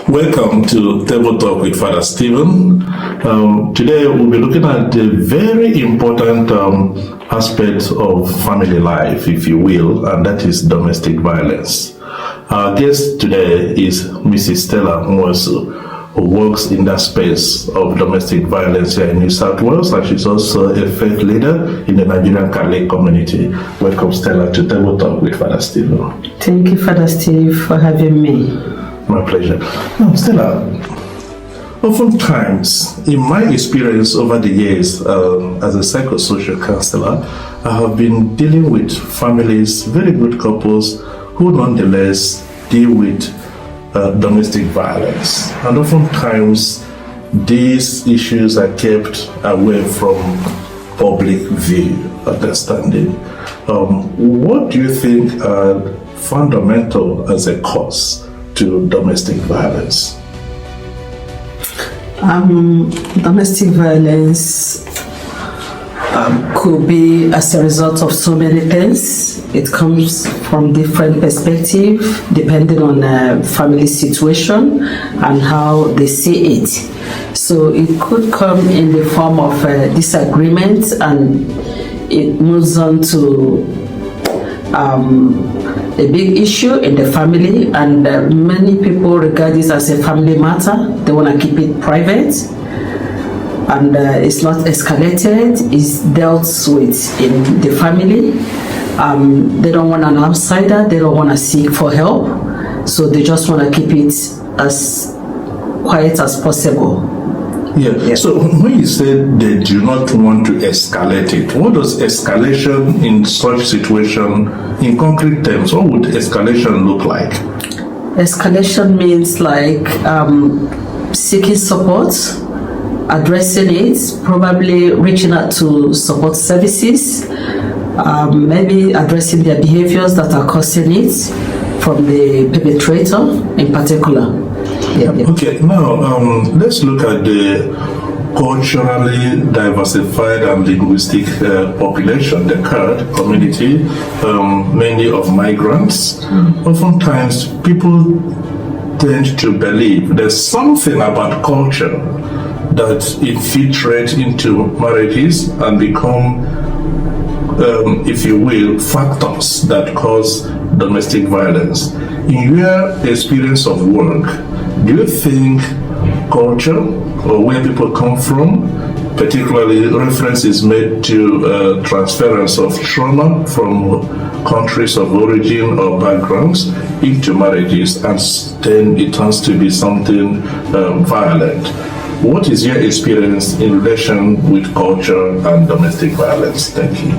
Welcome to Table Talk with Father Stephen. Today we'll be looking at the very important aspect of family life, if you will, and that is domestic violence. Our guest today is Mrs. Stella Mwesu, who works in that space of domestic violence here in New South Wales, and she's also a faith leader in the Nigerian Catholic community. Welcome, Stella, to Table Talk with Father Stephen. Thank you, Father Steve, for having me. My pleasure. Now, Stella, oftentimes, in my experience over the years as a psychosocial counselor, I have been dealing with families, very good couples, who nonetheless deal with domestic violence. And oftentimes, these issues are kept away from public view, understanding. What do you think are fundamental as a cause to domestic violence? Domestic violence could be as a result of so many things. It comes from different perspectives depending on the family situation and how they see it. So it could come in the form of disagreements, and it moves on to a big issue in the family, and many people regard this as a family matter. They want to keep it private, and it's not escalated. It's dealt with in the family. They don't want an outsider. They don't want to seek for help, so they just want to keep it as quiet as possible. Yeah. So when you say they do not want to escalate it, what does escalation in such situation, in concrete terms, what would escalation look like? Escalation means like seeking support, addressing it, probably reaching out to support services, maybe addressing their behaviors that are causing it from the perpetrator in particular. Yeah. Okay, now let's look at the culturally diversified and linguistic population, the Kurd community, mainly of migrants. Oftentimes, people tend to believe there's something about culture that infiltrates into marriages and become, if you will, factors that cause domestic violence. In your experience of work, do you think culture or where people come from, particularly reference is made to transference of trauma from countries of origin or backgrounds into marriages, and then it turns to be something violent? What is your experience in relation with culture and domestic violence? Thank you.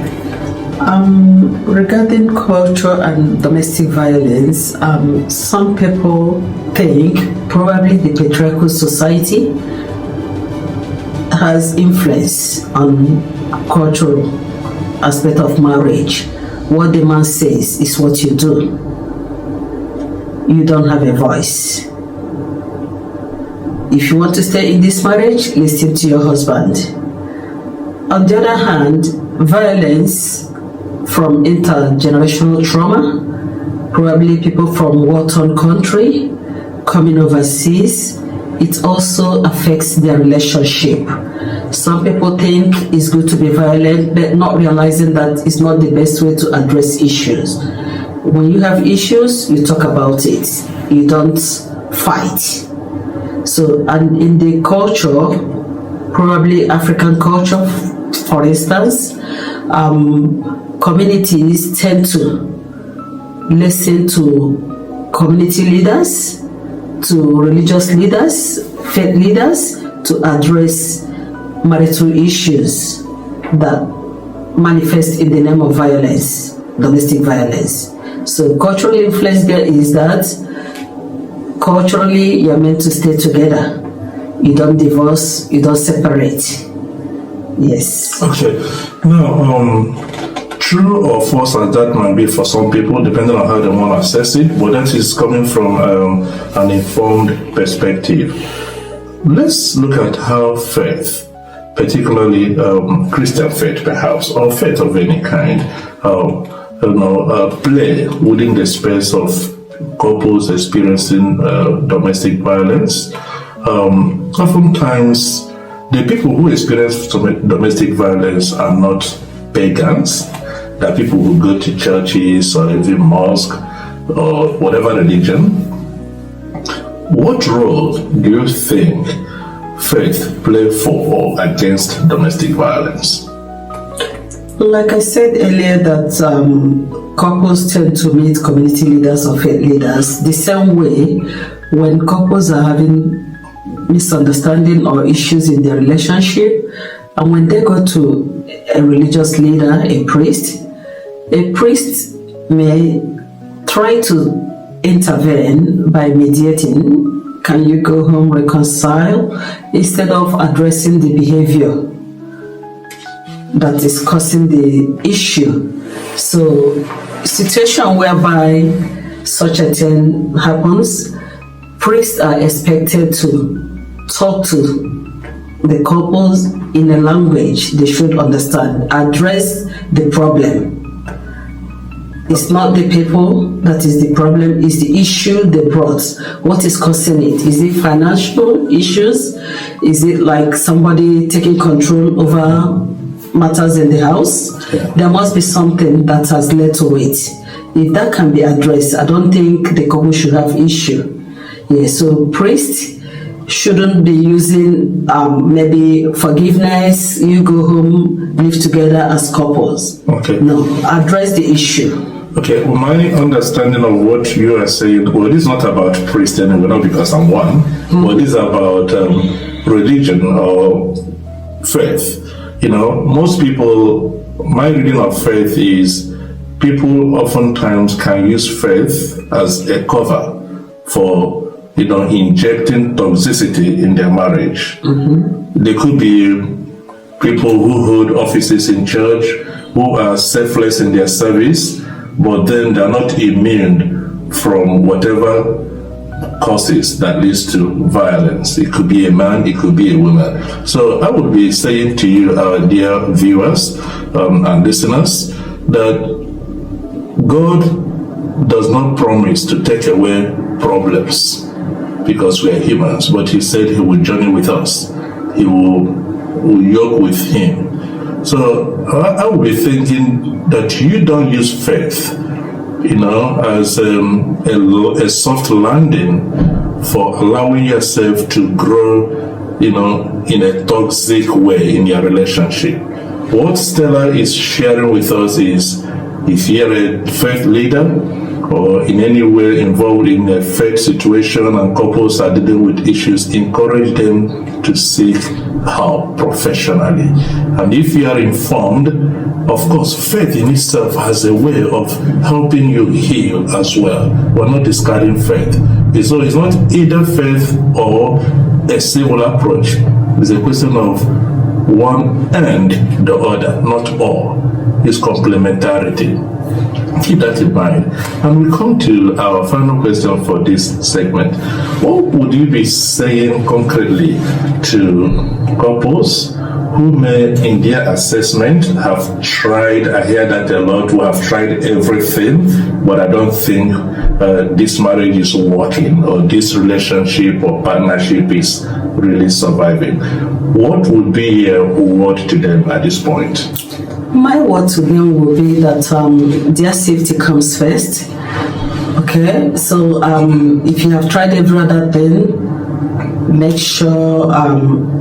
Regarding culture and domestic violence, some people think probably the patriarchal society has influence on cultural aspect of marriage. What the man says is what you do. You don't have a voice. If you want to stay in this marriage, listen to your husband. On the other hand, violence from intergenerational trauma, probably people from war-torn country coming overseas, it also affects their relationship. Some people think it's good to be violent, but not realizing that it's not the best way to address issues. When you have issues, you talk about it. You don't fight. So, and in the culture, probably African culture, for instance, communities tend to listen to community leaders, to religious leaders, faith leaders, to address marital issues that manifest in the name of violence, domestic violence. So cultural influence there is that culturally you're meant to stay together. You don't divorce, you don't separate. Yes. Okay. Now, true or false as that might be for some people, depending on how they want to assess it, but that is coming from an informed perspective. Let's look at how faith, particularly Christian faith perhaps, or faith of any kind, play within the space of couples experiencing domestic violence. Oftentimes, the people who experience domestic violence are not pagans. There are people who go to churches or even mosque or whatever religion. What role do you think faith play for or against domestic violence? Like I said earlier, that couples tend to meet community leaders or faith leaders the same way when couples are having misunderstanding or issues in their relationship, and when they go to a religious leader, a priest may try to intervene by mediating. Can you go home, reconcile, instead of addressing the behavior that is causing the issue. So, situation whereby such a thing happens, priests are expected to talk to the couples in a language they should understand, address the problem. It's not the people that is the problem, it's the issue they brought. What is causing it? Is it financial issues? Is it like somebody taking control over matters in the house? Yeah. There must be something that has led to it. If that can be addressed, I don't think the couple should have issue. Yeah, so priests shouldn't be using maybe forgiveness, you go home, live together as couples. Okay. No, address the issue. Okay, well, my understanding of what you are saying, well, this is not about priest anyway, not because I'm one, but this is about religion or faith. You know, most people, my reading of faith is people oftentimes can use faith as a cover for, you know, injecting toxicity in their marriage. They could be people who hold offices in church, who are selfless in their service, but then they're not immune from whatever causes that leads to violence. It could be a man, it could be a woman. So I would be saying to you, our dear viewers and listeners, that God does not promise to take away problems because we are humans, but He said He will journey with us. He will yoke with Him. So I would be thinking that you don't use faith, you know, as a soft landing for allowing yourself to grow, you know, in a toxic way in your relationship. What Stella is sharing with us is, if you're a faith leader or in any way involved in a faith situation and couples are dealing with issues, encourage them to seek help professionally. And if you are informed, of course, faith in itself has a way of helping you heal as well. We're not discarding faith. So it's not either faith or a civil approach. It's a question of one and the other, not all. It's complementarity. Keep that in mind. And we come to our final question for this segment. What would you be saying concretely to couples who may, in their assessment, have tried, I hear that a lot, who have tried everything, but I don't think this marriage is working, or this relationship or partnership is really surviving? What would be your word to them at this point? My word to them will be that their safety comes first. Okay, so if you have tried every other thing, make sure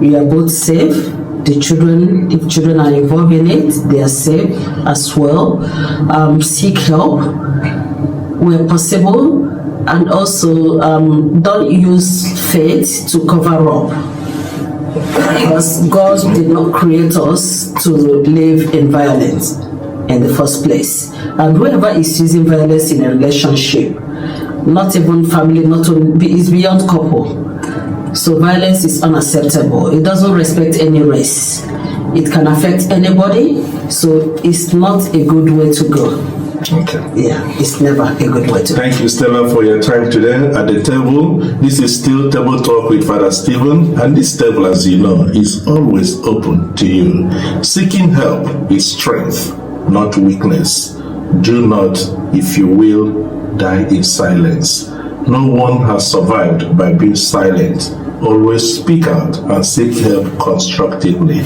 you are both safe. The children, if children are involved in it, they are safe as well. Seek help where possible, and also don't use faith to cover up. Because God did not create us to live in violence in the first place. And whoever is using violence in a relationship, not even family, is beyond couple. So violence is unacceptable. It doesn't respect any race. It can affect anybody, so it's not a good way to go. Okay. Yeah, it's never a good way to go. Thank you, Stella, for your time today at the table. This is still Table Talk with Father Stephen, and this table, as you know, is always open to you. Seeking help is strength, not weakness. Do not, if you will, die in silence. No one has survived by being silent. Always speak out and seek help constructively.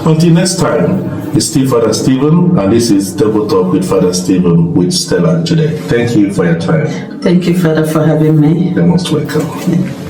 Until next time, it's still Father Stephen, and this is Double Talk with Father Stephen with Stella today. Thank you for your time. Thank you, Father, for having me. You're most welcome. Yeah.